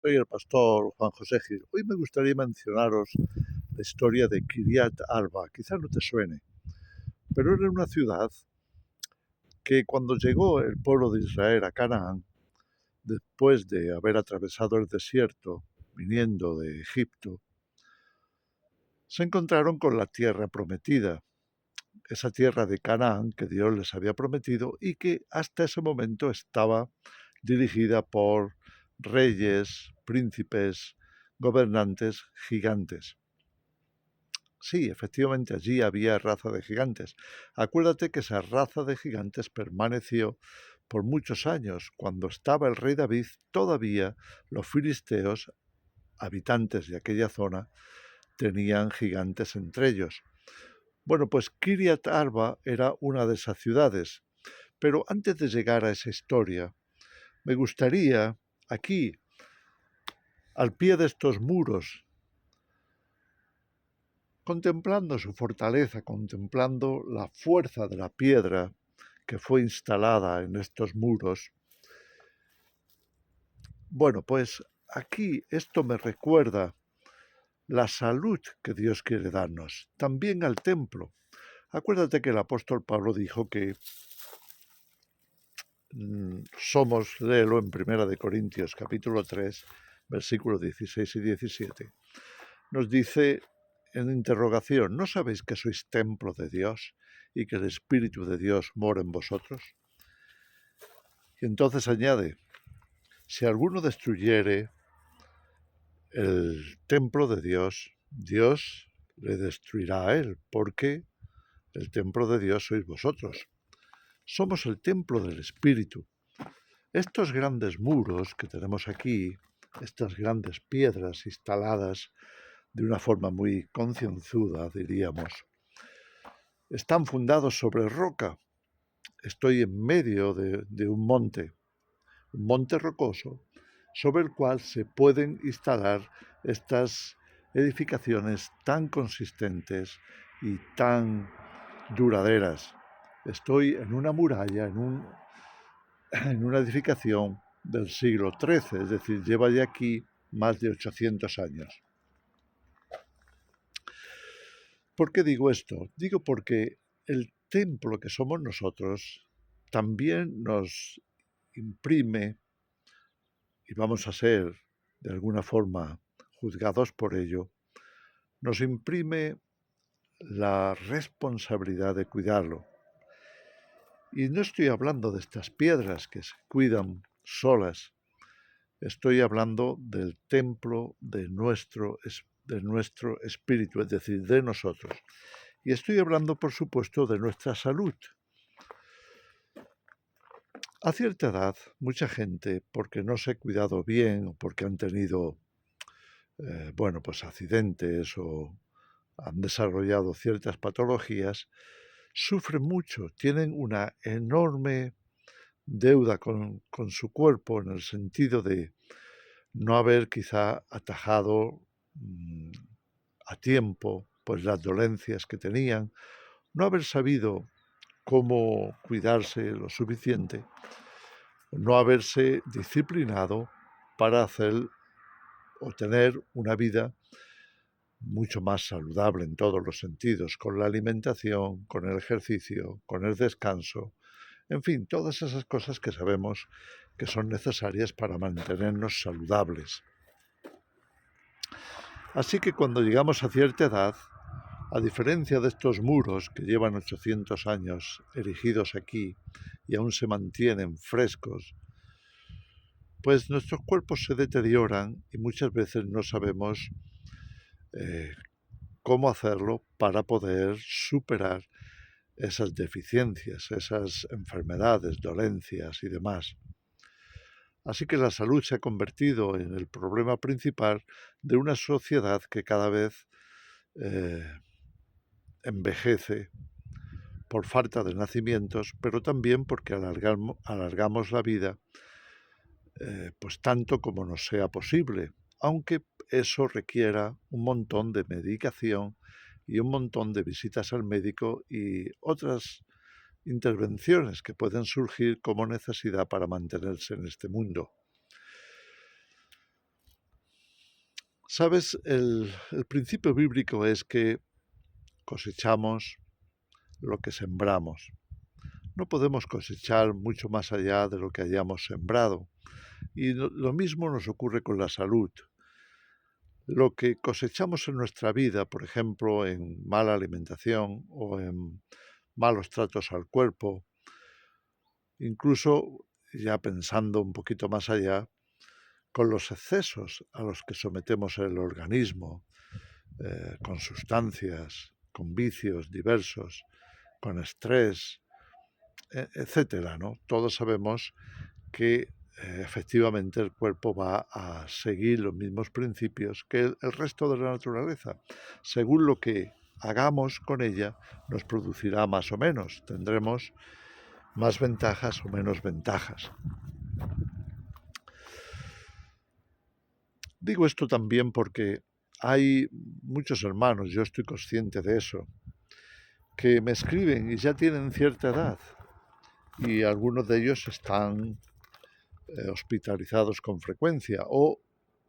soy el pastor Juan José Gil. Hoy me gustaría mencionaros la historia de Kiryat Arba. Quizás no te suene, pero era una ciudad que cuando llegó el pueblo de Israel a Canaán, después de haber atravesado el desierto viniendo de Egipto, se encontraron con la tierra prometida, esa tierra de Canaán que Dios les había prometido y que hasta ese momento estaba dirigida por reyes, príncipes, gobernantes gigantes. Sí, efectivamente allí había raza de gigantes. Acuérdate que esa raza de gigantes permaneció por muchos años. Cuando estaba el rey David, todavía los filisteos, habitantes de aquella zona, tenían gigantes entre ellos. Bueno, pues Kiryat Arba era una de esas ciudades. Pero antes de llegar a esa historia, me gustaría aquí, al pie de estos muros, contemplando su fortaleza, contemplando la fuerza de la piedra que fue instalada en estos muros, bueno, pues aquí esto me recuerda la salud que Dios quiere darnos, también al templo. Acuérdate que el apóstol Pablo dijo que somos, léelo en 1 Corintios capítulo 3, versículos 16 y 17, nos dice en interrogación, ¿no sabéis que sois templo de Dios y que el Espíritu de Dios mora en vosotros? Y entonces añade, si alguno destruyere el templo de Dios, Dios le destruirá a él, porque el templo de Dios sois vosotros. Somos el templo del Espíritu. Estos grandes muros que tenemos aquí, estas grandes piedras instaladas de una forma muy concienzuda, diríamos, están fundados sobre roca. Estoy en medio de un monte rocoso, sobre el cual se pueden instalar estas edificaciones tan consistentes y tan duraderas. Estoy en una muralla, en una edificación del siglo XIII, es decir, lleva ya aquí más de 800 años. ¿Por qué digo esto? Digo porque el templo que somos nosotros también nos imprime, y vamos a ser de alguna forma juzgados por ello, nos imprime la responsabilidad de cuidarlo. Y no estoy hablando de estas piedras que se cuidan solas, estoy hablando del templo de nuestro espíritu, es decir, de nosotros. Y estoy hablando, por supuesto, de nuestra salud. A cierta edad, mucha gente, porque no se ha cuidado bien o porque han tenido, pues accidentes o han desarrollado ciertas patologías, sufren mucho, tienen una enorme deuda con su cuerpo en el sentido de no haber quizá atajado a tiempo pues las dolencias que tenían, no haber sabido cómo cuidarse lo suficiente, no haberse disciplinado para hacer o tener una vida mucho más saludable en todos los sentidos, con la alimentación, con el ejercicio, con el descanso, en fin, todas esas cosas que sabemos que son necesarias para mantenernos saludables. Así que cuando llegamos a cierta edad, a diferencia de estos muros que llevan 800 años erigidos aquí y aún se mantienen frescos, pues nuestros cuerpos se deterioran y muchas veces no sabemos cómo hacerlo para poder superar esas deficiencias, esas enfermedades, dolencias y demás. Así que la salud se ha convertido en el problema principal de una sociedad que cada vez envejece por falta de nacimientos, pero también porque alargamos la vida pues tanto como nos sea posible, aunque eso requiera un montón de medicación y un montón de visitas al médico y otras intervenciones que pueden surgir como necesidad para mantenerse en este mundo. Sabes, el principio bíblico es que cosechamos lo que sembramos. No podemos cosechar mucho más allá de lo que hayamos sembrado. Y lo mismo nos ocurre con la salud. Lo que cosechamos en nuestra vida, por ejemplo, en mala alimentación o en malos tratos al cuerpo, incluso ya pensando un poquito más allá, con los excesos a los que sometemos el organismo, con sustancias, con vicios diversos, con estrés, etcétera, ¿no? Todos sabemos que efectivamente el cuerpo va a seguir los mismos principios que el resto de la naturaleza. Según lo que hagamos con ella, nos producirá más o menos. Tendremos más ventajas o menos ventajas. Digo esto también porque hay muchos hermanos, yo estoy consciente de eso, que me escriben y ya tienen cierta edad y algunos de ellos están hospitalizados con frecuencia o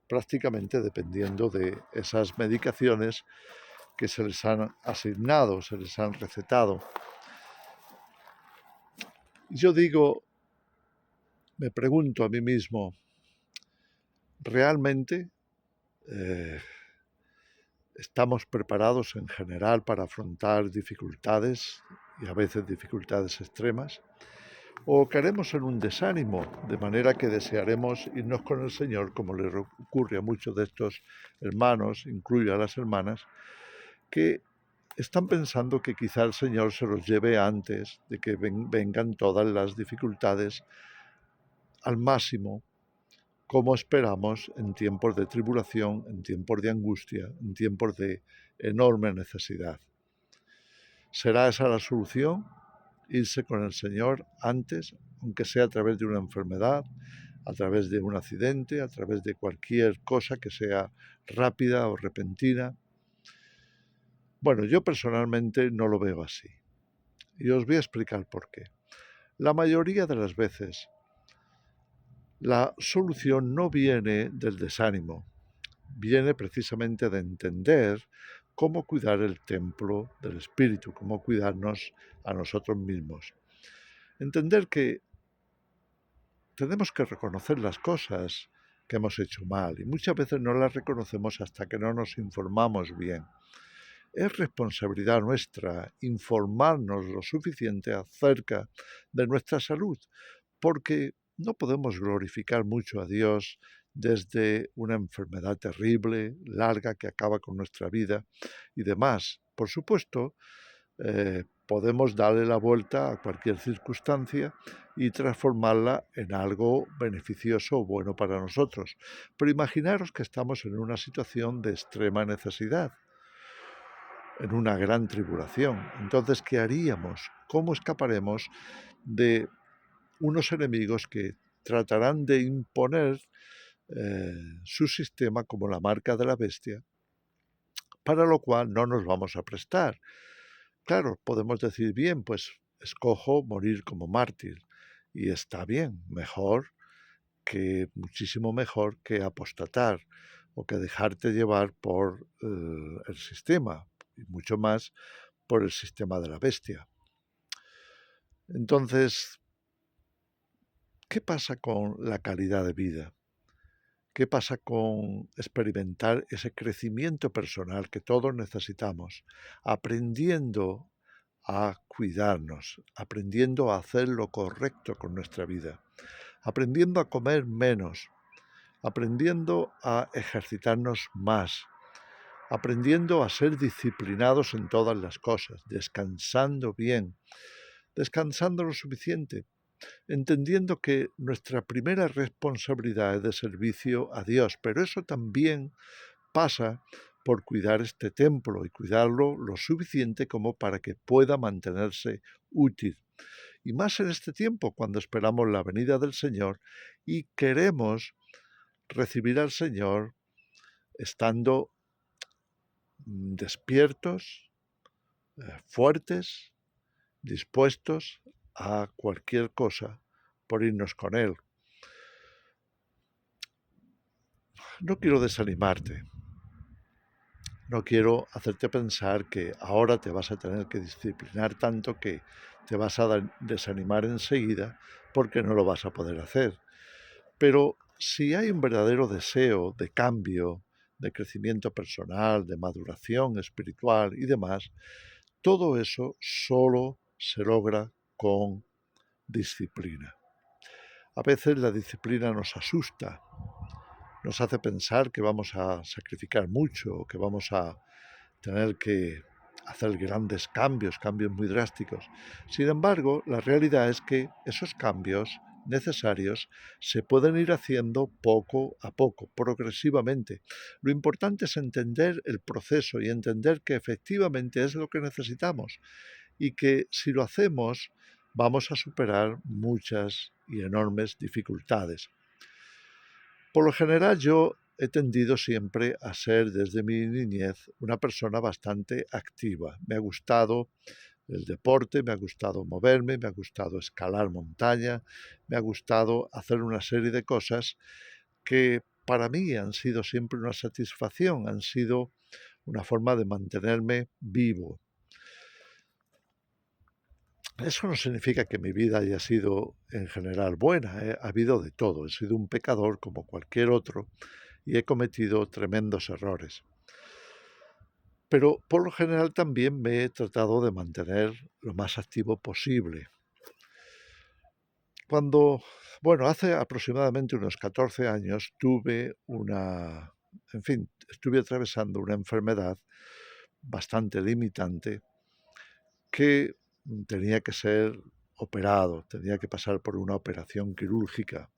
prácticamente dependiendo de esas medicaciones que se les han asignado, se les han recetado. Yo digo, me pregunto a mí mismo, ¿realmente estamos preparados en general para afrontar dificultades y a veces dificultades extremas? ¿O caeremos en un desánimo, de manera que desearemos irnos con el Señor, como le ocurre a muchos de estos hermanos, incluyo a las hermanas, que están pensando que quizá el Señor se los lleve antes de que vengan todas las dificultades al máximo, como esperamos en tiempos de tribulación, en tiempos de angustia, en tiempos de enorme necesidad? ¿Será esa la solución? Irse con el Señor antes, aunque sea a través de una enfermedad, a través de un accidente, a través de cualquier cosa que sea rápida o repentina. Bueno, yo personalmente no lo veo así. Y os voy a explicar por qué. La mayoría de las veces, la solución no viene del desánimo, viene precisamente de entender cómo cuidar el templo del Espíritu, cómo cuidarnos a nosotros mismos. Entender que tenemos que reconocer las cosas que hemos hecho mal y muchas veces no las reconocemos hasta que no nos informamos bien. Es responsabilidad nuestra informarnos lo suficiente acerca de nuestra salud, porque no podemos glorificar mucho a Dios desde una enfermedad terrible, larga, que acaba con nuestra vida y demás. Por supuesto, podemos darle la vuelta a cualquier circunstancia y transformarla en algo beneficioso o bueno para nosotros. Pero imaginaros que estamos en una situación de extrema necesidad, en una gran tribulación. Entonces, ¿qué haríamos? ¿Cómo escaparemos de unos enemigos que tratarán de imponer su sistema como la marca de la bestia, para lo cual no nos vamos a prestar? Claro, podemos decir, bien, pues escojo morir como mártir. Y está bien, muchísimo mejor que apostatar o que dejarte llevar por el sistema, y mucho más por el sistema de la bestia. Entonces, ¿qué pasa con la calidad de vida? ¿Qué pasa con experimentar ese crecimiento personal que todos necesitamos, aprendiendo a cuidarnos, aprendiendo a hacer lo correcto con nuestra vida, aprendiendo a comer menos, aprendiendo a ejercitarnos más, aprendiendo a ser disciplinados en todas las cosas, descansando bien, descansando lo suficiente, entendiendo que nuestra primera responsabilidad es de servicio a Dios, pero eso también pasa por cuidar este templo y cuidarlo lo suficiente como para que pueda mantenerse útil. Y más en este tiempo, cuando esperamos la venida del Señor y queremos recibir al Señor estando despiertos, fuertes, dispuestos a cualquier cosa por irnos con Él. No quiero desanimarte, No quiero hacerte pensar que ahora te vas a tener que disciplinar tanto que te vas a desanimar enseguida porque no lo vas a poder hacer. Pero si hay un verdadero deseo de cambio, de crecimiento personal, de maduración espiritual y demás, todo eso solo se logra con disciplina. A veces la disciplina nos asusta, nos hace pensar que vamos a sacrificar mucho, que vamos a tener que hacer grandes cambios, cambios muy drásticos. Sin embargo, la realidad es que esos cambios necesarios se pueden ir haciendo poco a poco, progresivamente. Lo importante es entender el proceso y entender que efectivamente es lo que necesitamos y que si lo hacemos vamos a superar muchas y enormes dificultades. Por lo general yo he tendido siempre a ser desde mi niñez una persona bastante activa. Me ha gustado el deporte, me ha gustado moverme, me ha gustado escalar montaña, me ha gustado hacer una serie de cosas que para mí han sido siempre una satisfacción, han sido una forma de mantenerme vivo. Eso no significa que mi vida haya sido en general buena, ha habido de todo, he sido un pecador como cualquier otro y he cometido tremendos errores. Pero por lo general también me he tratado de mantener lo más activo posible. Hace aproximadamente unos 14 años estuve atravesando una enfermedad bastante limitante que tenía que ser operado, tenía que pasar por una operación quirúrgica.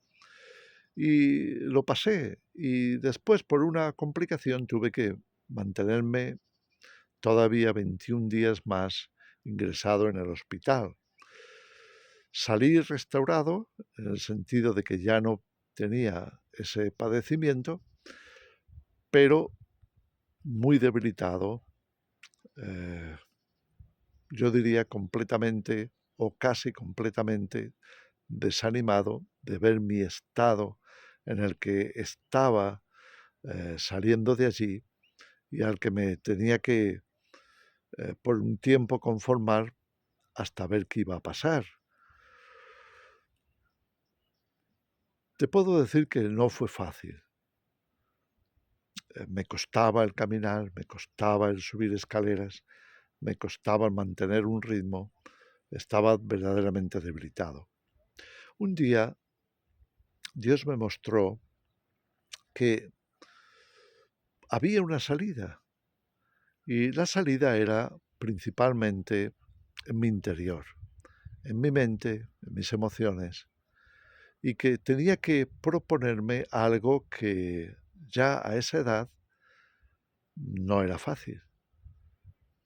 Y lo pasé y después por una complicación tuve que mantenerme todavía 21 días más ingresado en el hospital. Salí restaurado en el sentido de que ya no tenía ese padecimiento, pero muy debilitado, eh, yo diría completamente o casi completamente desanimado de ver mi estado en el que estaba saliendo de allí y al que me tenía que por un tiempo conformar hasta ver qué iba a pasar. Te puedo decir que no fue fácil. Me costaba el caminar, me costaba el subir escaleras, me costaba el mantener un ritmo, estaba verdaderamente debilitado. Un día Dios me mostró que había una salida y la salida era principalmente en mi interior, en mi mente, en mis emociones, y que tenía que proponerme algo que ya a esa edad no era fácil.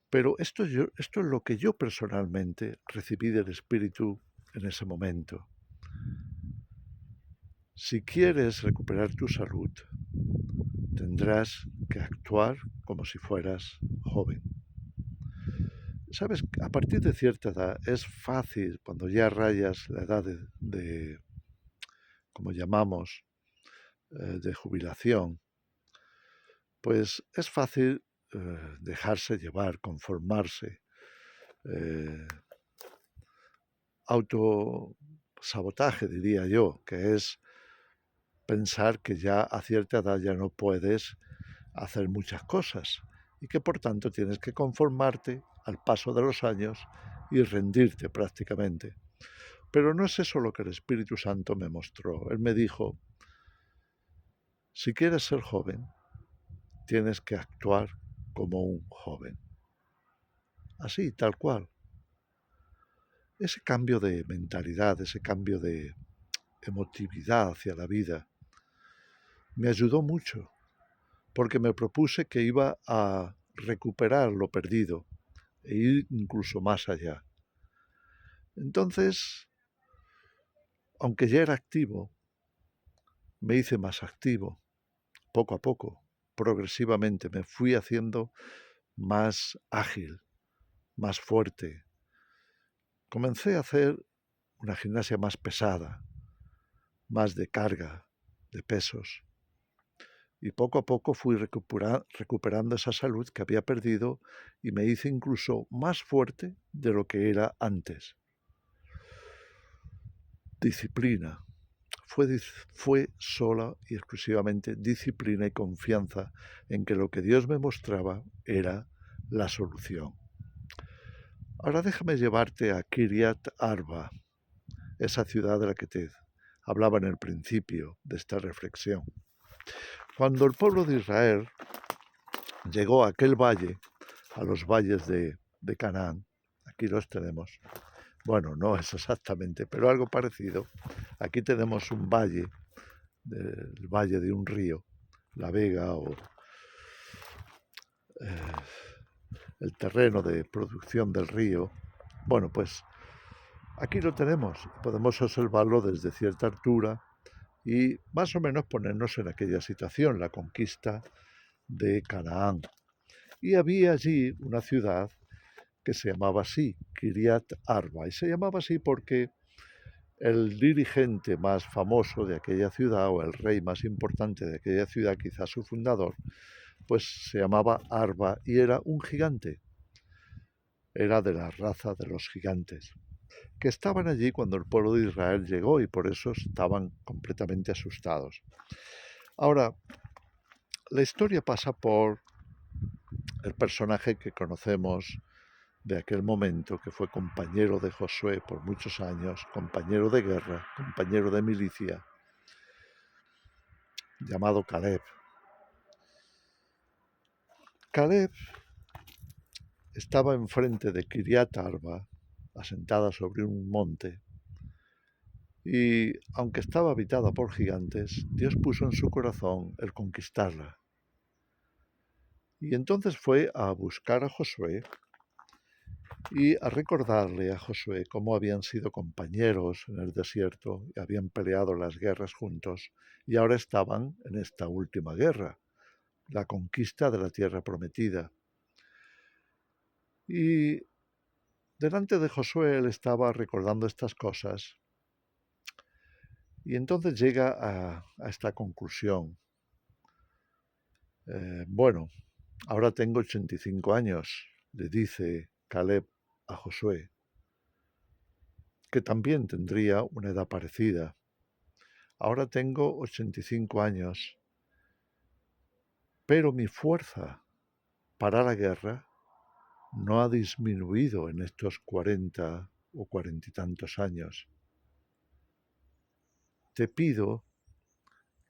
Pero esto es lo que yo personalmente recibí del Espíritu en ese momento. Si quieres recuperar tu salud, tendrás que actuar como si fueras joven. Sabes, a partir de cierta edad es fácil, cuando ya rayas la edad como llamamos, de jubilación, pues es fácil dejarse llevar, conformarse, eh, autosabotaje, diría yo, que es pensar que ya a cierta edad ya no puedes hacer muchas cosas y que por tanto tienes que conformarte al paso de los años y rendirte prácticamente. Pero no es eso lo que el Espíritu Santo me mostró. Él me dijo, si quieres ser joven, tienes que actuar como un joven. Así, tal cual. Ese cambio de mentalidad, ese cambio de emotividad hacia la vida, me ayudó mucho, porque me propuse que iba a recuperar lo perdido e ir incluso más allá. Entonces, aunque ya era activo, me hice más activo, poco a poco, progresivamente, me fui haciendo más ágil, más fuerte. Comencé a hacer una gimnasia más pesada, más de carga, de pesos. Y poco a poco fui recuperando esa salud que había perdido y me hice incluso más fuerte de lo que era antes. Disciplina. Fue sola y exclusivamente disciplina y confianza en que lo que Dios me mostraba era la solución. Ahora déjame llevarte a Kiryat Arba, esa ciudad de la que te hablaba en el principio de esta reflexión. Cuando el pueblo de Israel llegó a aquel valle, a los valles de Canaán, aquí los tenemos, bueno, no es exactamente, pero algo parecido. Aquí tenemos un valle, el valle de un río, la vega o el terreno de producción del río. Bueno, pues aquí lo tenemos, podemos observarlo desde cierta altura y más o menos ponernos en aquella situación, la conquista de Canaán. Y había allí una ciudad que se llamaba así, Kiryat Arba, y se llamaba así porque el dirigente más famoso de aquella ciudad, o el rey más importante de aquella ciudad, quizás su fundador, pues se llamaba Arba y era un gigante, era de la raza de los gigantes, que estaban allí cuando el pueblo de Israel llegó y por eso estaban completamente asustados. Ahora, la historia pasa por el personaje que conocemos de aquel momento, que fue compañero de Josué por muchos años, compañero de guerra, compañero de milicia, llamado Caleb. Caleb estaba enfrente de Kiryat Arba, asentada sobre un monte, y aunque estaba habitada por gigantes, Dios puso en su corazón el conquistarla. Y entonces fue a buscar a Josué y a recordarle a Josué cómo habían sido compañeros en el desierto y habían peleado las guerras juntos y ahora estaban en esta última guerra, la conquista de la tierra prometida. Y delante de Josué él estaba recordando estas cosas y entonces llega a esta conclusión. Bueno, ahora tengo 85 años, le dice Caleb a Josué, que también tendría una edad parecida. Ahora tengo 85 años, pero mi fuerza para la guerra no ha disminuido en estos 40 o 40 y tantos años. Te pido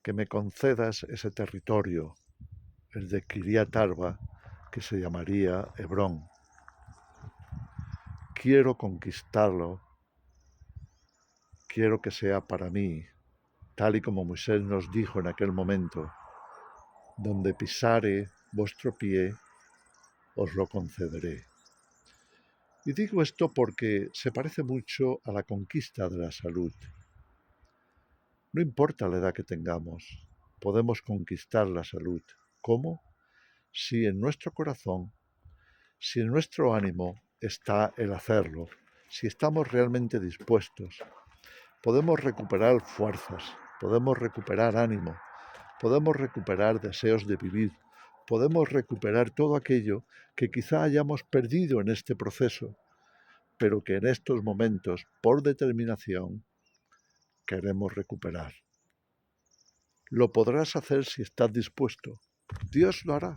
que me concedas ese territorio, el de Kiryat Arba, que se llamaría Hebrón. Quiero conquistarlo, quiero que sea para mí, tal y como Moisés nos dijo en aquel momento, donde pisare vuestro pie, os lo concederé. Y digo esto porque se parece mucho a la conquista de la salud. No importa la edad que tengamos, podemos conquistar la salud. ¿Cómo? Si en nuestro corazón, si en nuestro ánimo está el hacerlo, si estamos realmente dispuestos, podemos recuperar fuerzas, podemos recuperar ánimo, podemos recuperar deseos de vivir, podemos recuperar todo aquello que quizá hayamos perdido en este proceso, pero que en estos momentos, por determinación, queremos recuperar. Lo podrás hacer si estás dispuesto. Dios lo hará.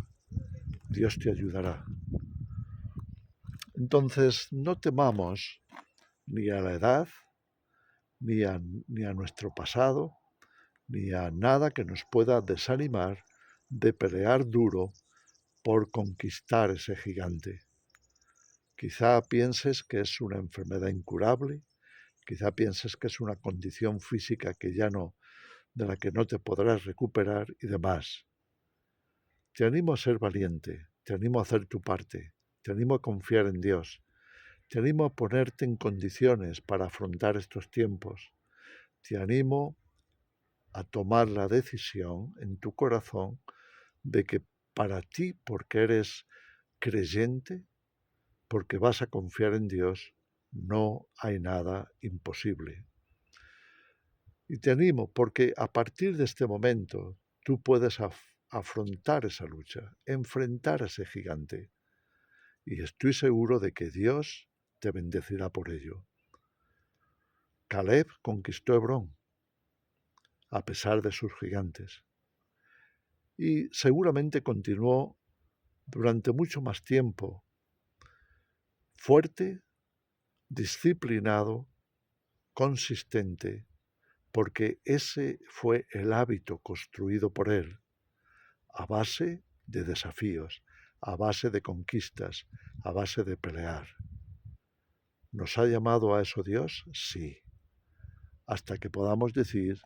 Dios te ayudará. Entonces, no temamos ni a la edad, ni a nuestro pasado, ni a nada que nos pueda desanimar de pelear duro por conquistar ese gigante. Quizá pienses que es una enfermedad incurable, quizá pienses que es una condición física que ya no, de la que no te podrás recuperar y demás. Te animo a ser valiente, te animo a hacer tu parte, te animo a confiar en Dios, te animo a ponerte en condiciones para afrontar estos tiempos, te animo a tomar la decisión en tu corazón de que para ti, porque eres creyente, porque vas a confiar en Dios, no hay nada imposible. Y te animo porque a partir de este momento tú puedes afrontar esa lucha, enfrentar a ese gigante. Y estoy seguro de que Dios te bendecirá por ello. Caleb conquistó Hebrón, a pesar de sus gigantes. Y seguramente continuó durante mucho más tiempo, fuerte, disciplinado, consistente, porque ese fue el hábito construido por él, a base de desafíos, a base de conquistas, a base de pelear. ¿Nos ha llamado a eso Dios? Sí. Hasta que podamos decir,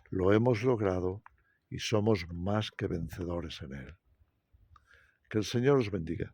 lo hemos logrado y somos más que vencedores en él. Que el Señor os bendiga.